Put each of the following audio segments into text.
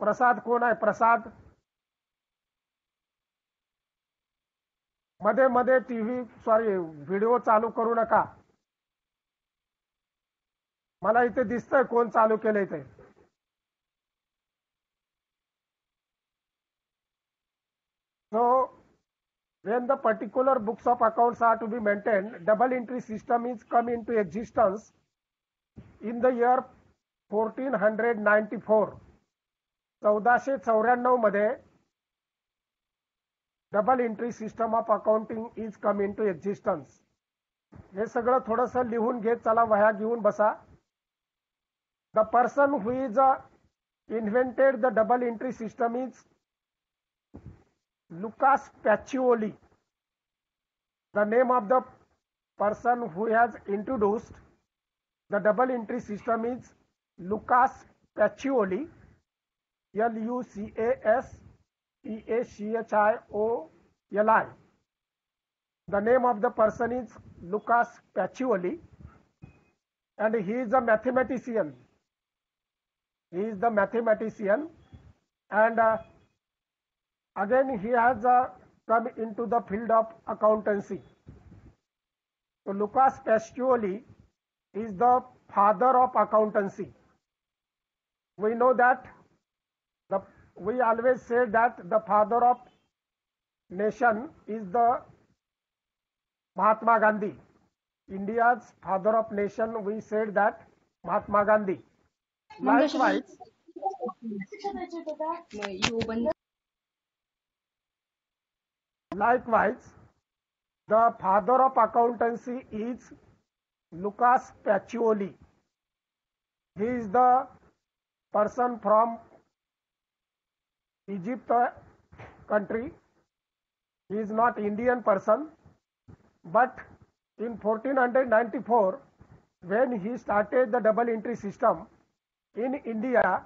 प्रसाद कोण आहे? प्रसाद. मध्ये मध्ये टीव्ही व्हिडिओ चालू करू नका. मला इथे दिसतंय कोण चालू केलंय ते. So when the particular books of accounts are to be maintained, double entry system is come into existence in the year 1494. 1494 मध्ये double entry system of accounting is come into existence. हे सगळं थोडंसं लिहून घेत चला, वह्या घेऊन बसा. The person who is invented the double entry system is Lucas Pacioli. The name of the person who has introduced the double entry system is Lucas Pacioli. Lucaspacioli. The name of the person is Lucas Pacioli, and he is a mathematician. He is the mathematician, and again he has come into the field of accountancy. So Lucas Pacioli is the father of accountancy. We know that we always say that the father of nation is the Mahatma Gandhi. India's father of nation, we said that Mahatma Gandhi. Likewise, the father of accountancy is Lucas Pacioli. He is the person from Egypt country. He is not Indian person, but in 1494, when he started the double entry system in India,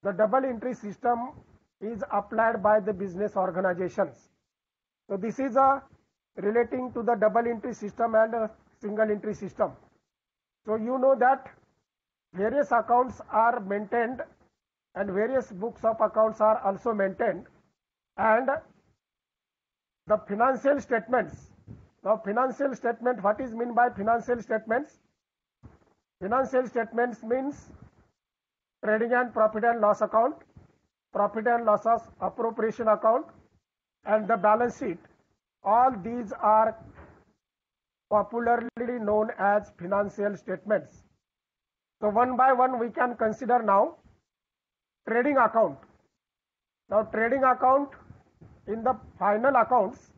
the double entry system is applied by the business organizations. So this is relating to the double entry system and single entry system. So you know that various accounts are maintained and various books of accounts are also maintained, and the financial statements. Now financial statement, what is meant by financial statements? Financial statements means trading and profit and loss account, profit and losses appropriation account, and the balance sheet. All these are popularly known as financial statements. So one by one we can consider now trading account. Now trading account, in the final accounts,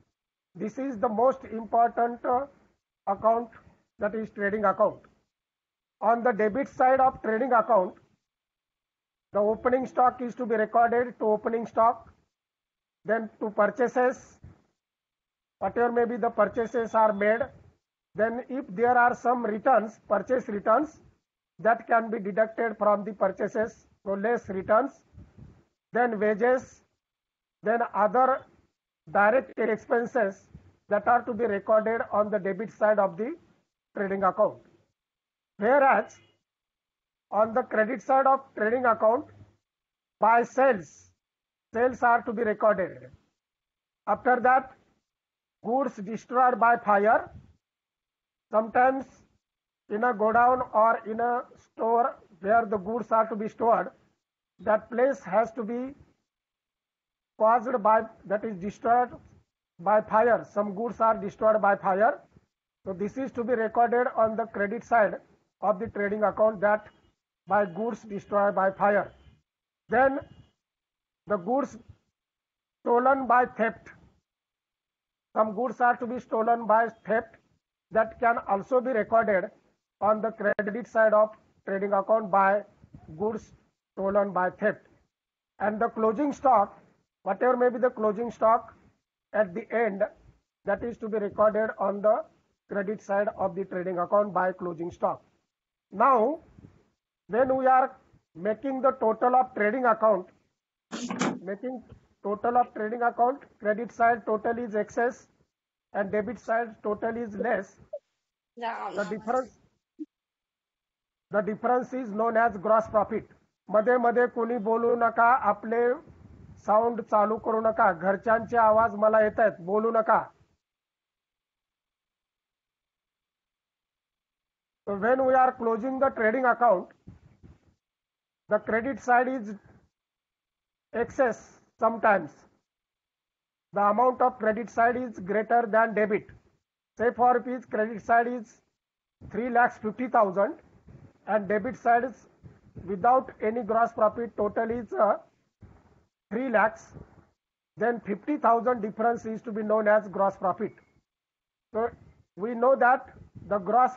this is the most important account, that is trading account. On the debit side of trading account, the opening stock is to be recorded to opening stock. Then to purchases, whatever may be the purchases are made. Then if there are some returns, purchase returns, that can be deducted from the purchases, so less returns. Then wages, then other direct expenses that are to be recorded on the debit side of the trading account. Whereas on the credit side of trading account, by sales are to be recorded. After that, goods destroyed by fire, sometimes in a godown or in a store where the goods are to be stored, that place has to be caused by, that is destroyed by fire. Some goods are destroyed by fire. So this is to be recorded on the credit side of the trading account, that by goods destroyed by fire. Then the goods stolen by theft. Some goods are to be stolen by theft, that can also be recorded on the credit side of trading account by goods stolen by theft. And the closing stock, whatever may be the closing stock at the end, that is to be recorded on the credit side of the trading account by closing stock. Now, when we are making the total of trading account, credit side total is excess and debit side total is less. The difference is known as gross profit. मध्ये मध्ये कोणी बोलू नका, आपले sound चालू करू नका, घरच्यांचे आवाज मला येत आहेत, बोलू नका. So when we are closing the trading account, the credit side is excess sometimes. The amount of credit side is greater than debit. Say for rupees, credit side is 3,50,000 and debit side is without any gross profit total is 3 lakhs. Then 50,000 difference is to be known as gross profit. So we know that the gross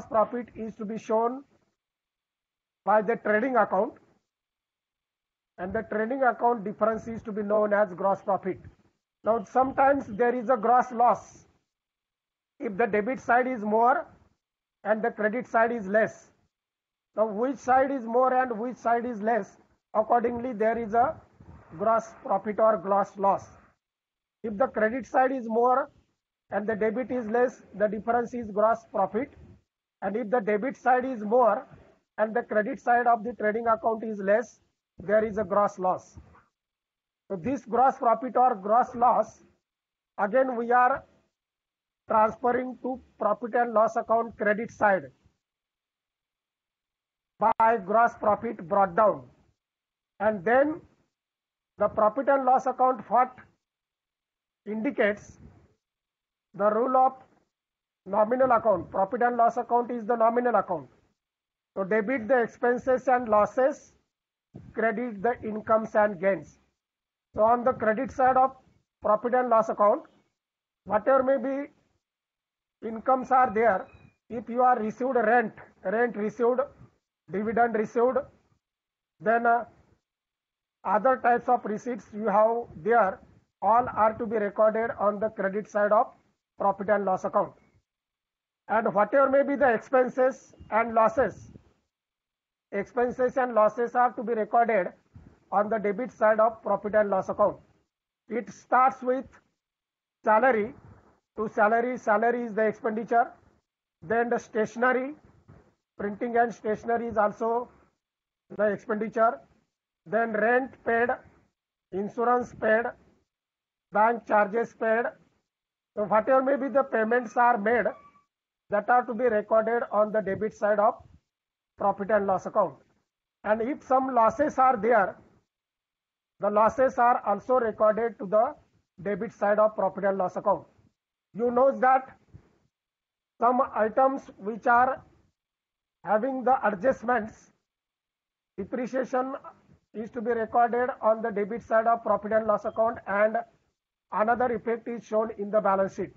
profit is to be shown by the trading account, and the trading account difference is to be known as gross profit. Now sometimes there is a gross loss if the debit side is more and the credit side is less. Now which side is more and which side is less, accordingly there is a gross profit or gross loss. If the credit side is more and the debit is less, the difference is gross profit. And if the debit side is more and the credit side of the trading account is less, there is a gross loss. So this gross profit or gross loss, again we are transferring to profit and loss account credit side by gross profit brought down. And then the profit and loss account what indicates the rule of nominal account. Profit and loss account is the nominal account. So debit the expenses and losses, credit the incomes and gains. So on the credit side of profit and loss account, whatever may be incomes are there. If you are received rent received, dividend received, then other types of receipts you have there, all are to be recorded on the credit side of profit and loss account. And whatever may be the expenses and losses are to be recorded on the debit side of profit and loss account. It starts with salary. To salary is the expenditure. Then the stationery, printing and stationery is also the expenditure. Then rent paid, insurance paid, bank charges paid. So whatever may be the payments are made, that are to be recorded on the debit side of profit and loss account. And if some losses are there, the losses are also recorded to the debit side of profit and loss account. You know that some items which are having the adjustments, depreciation is to be recorded on the debit side of profit and loss account, and another effect is shown in the balance sheet.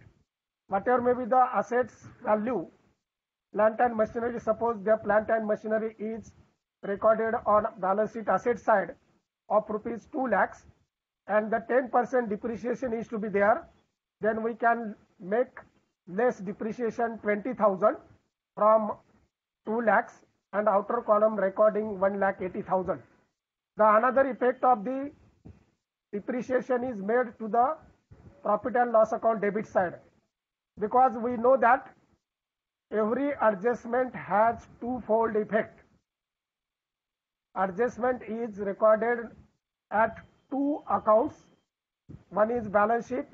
Whatever may be the assets value, plant and machinery, suppose the plant and machinery is recorded on balance sheet asset side of rupees 2 lakhs and the 10% depreciation is to be there, then we can make less depreciation 20,000 from 2 lakhs and outer column recording 1,80,000. The another effect of the depreciation is made to the profit and loss account debit side, because we know that every adjustment has twofold effect. Adjustment is recorded at two accounts. One is balance sheet.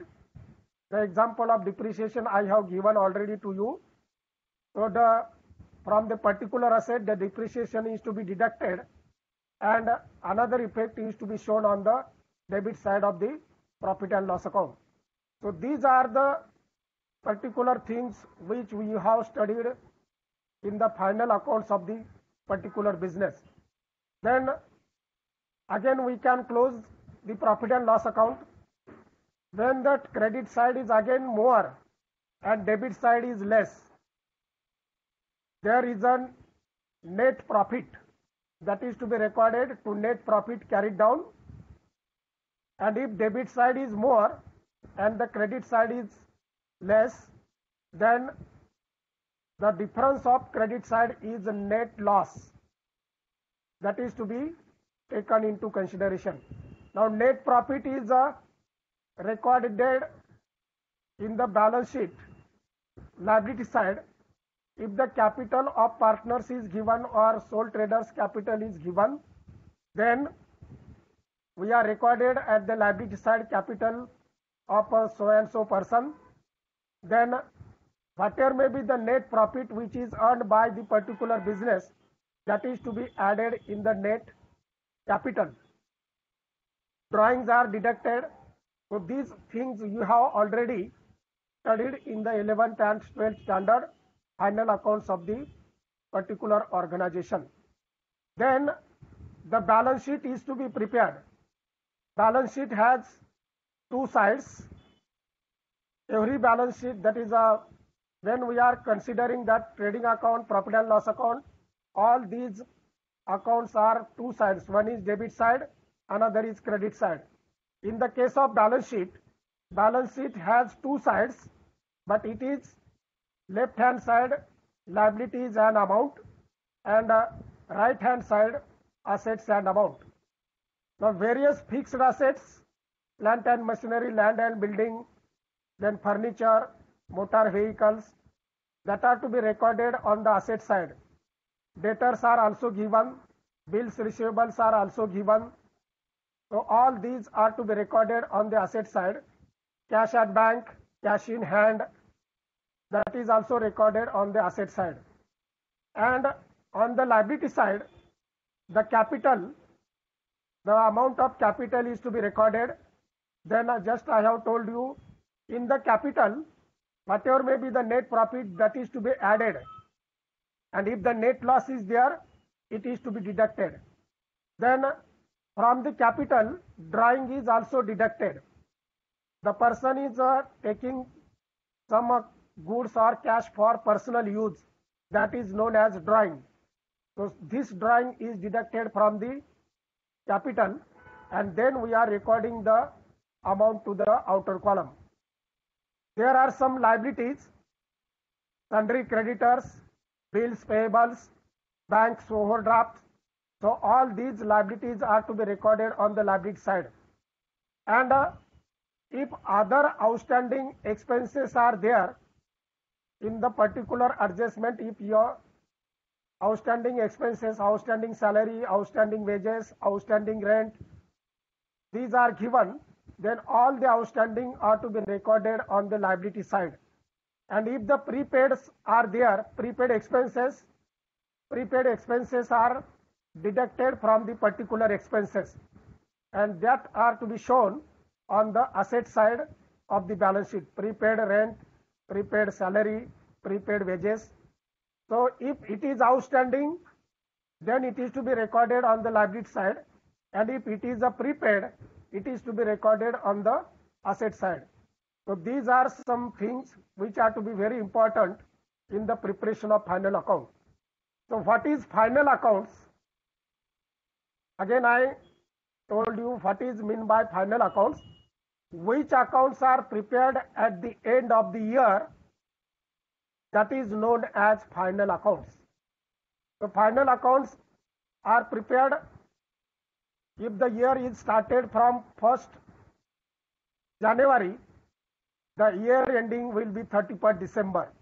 The example of depreciation I have given already to you. So from the particular asset, the depreciation is to be deducted, and another effect is to be shown on the debit side of the profit and loss account. So these are the particular things which we have studied in the final accounts of the particular business. Then again we can close the profit and loss account when the credit side is again more and debit side is less. There is a net profit that is to be recorded to net profit carried down, and if debit side is more and the credit side is less, then the difference of credit side is a net loss that is to be taken into consideration. Now net profit is recorded in the balance sheet liability side, if the capital of partners is given or sole traders capital is given, then we are recorded at the liability side capital of a so and so person. Then whatever may be the net profit which is earned by the particular business, that is to be added in the net capital. Drawings are deducted. So these things you have already studied in the 11th and 12th standard final accounts of the particular organization. Then the balance sheet is to be prepared. Balance sheet has two sides. Every balance sheet, that is when we are considering that trading account, profit and loss account, all these accounts are two sides. One is debit side, another is credit side. In the case of balance sheet has two sides, but it is left hand side liabilities and amount, and right hand side assets and amount. Now various fixed assets, plant and machinery, land and building, then furniture, motor vehicles, that are to be recorded on the asset side. Debtors are also given, bills receivables are also given. So all these are to be recorded on the asset side. Cash at bank, cash in hand, that is also recorded on the asset side. And on the liability side, the capital, the amount of capital is to be recorded. Then just I have told you, in the capital, whatever may be the net profit, that is to be added. And if the net loss is there, it is to be deducted. Then from the capital, drawing is also deducted. The person is taking some goods or cash for personal use, that is known as drawing. So this drawing is deducted from the capital, and then we are recording the amount to the outer column. There are some liabilities, sundry creditors, bills payables, banks overdrafts. So all these liabilities are to be recorded on the liability side. And if other outstanding expenses are there in the particular adjustment, if your outstanding expenses, outstanding salary, outstanding wages, outstanding rent, these are given, then all the outstanding are to be recorded on the liability side. And if the prepaids are there, prepaid expenses are deducted from the particular expenses, and that are to be shown on the asset side of the balance sheet. Prepaid rent, prepaid salary, prepaid wages. So if it is outstanding, then it is to be recorded on the liability side, and if it is a prepaid, it is to be recorded on the asset side. So these are some things which are to be very important in the preparation of final account. So what is final accounts? Again I told you what is meant by final accounts. Which accounts are prepared at the end of the year, that is known as final accounts. So final accounts are prepared if the year is started from 1st January, the year ending will be 31st December.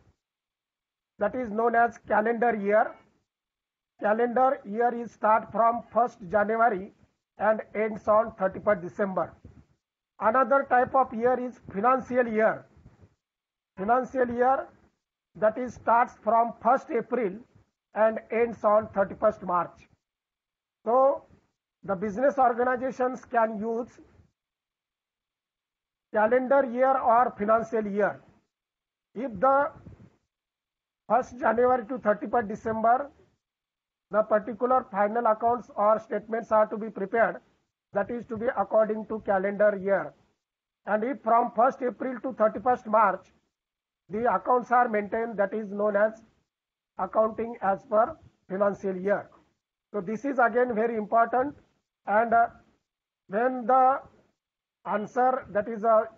That is known as calendar year. Calendar year is start from 1st January and ends on 31st December. Another type of year is financial year. Financial year, that is starts from 1st April and ends on 31st March. So the business organizations can use calendar year or financial year. If the 1st January to 31st December, the particular final accounts or statements are to be prepared, that is to be according to calendar year. And if from 1st April to 31st March, the accounts are maintained, that is known as accounting as per financial year. So this is again very important. And when the answer, that is a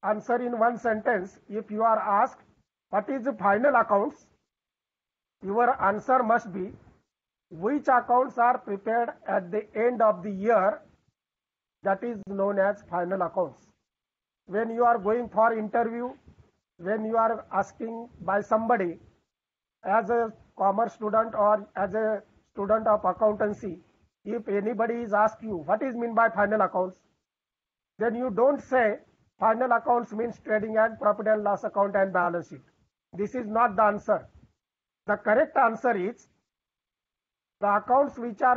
answer in one sentence, if you are asked what is the final accounts, your answer must be which accounts are prepared at the end of the year, that is known as final accounts. When you are going for interview, when you are asking by somebody as a commerce student or as a student of accountancy, if anybody is asked you what is mean by final accounts, then you don't say final accounts means trading and profit and loss account and balance sheet. This is not the answer. The correct answer is the accounts which are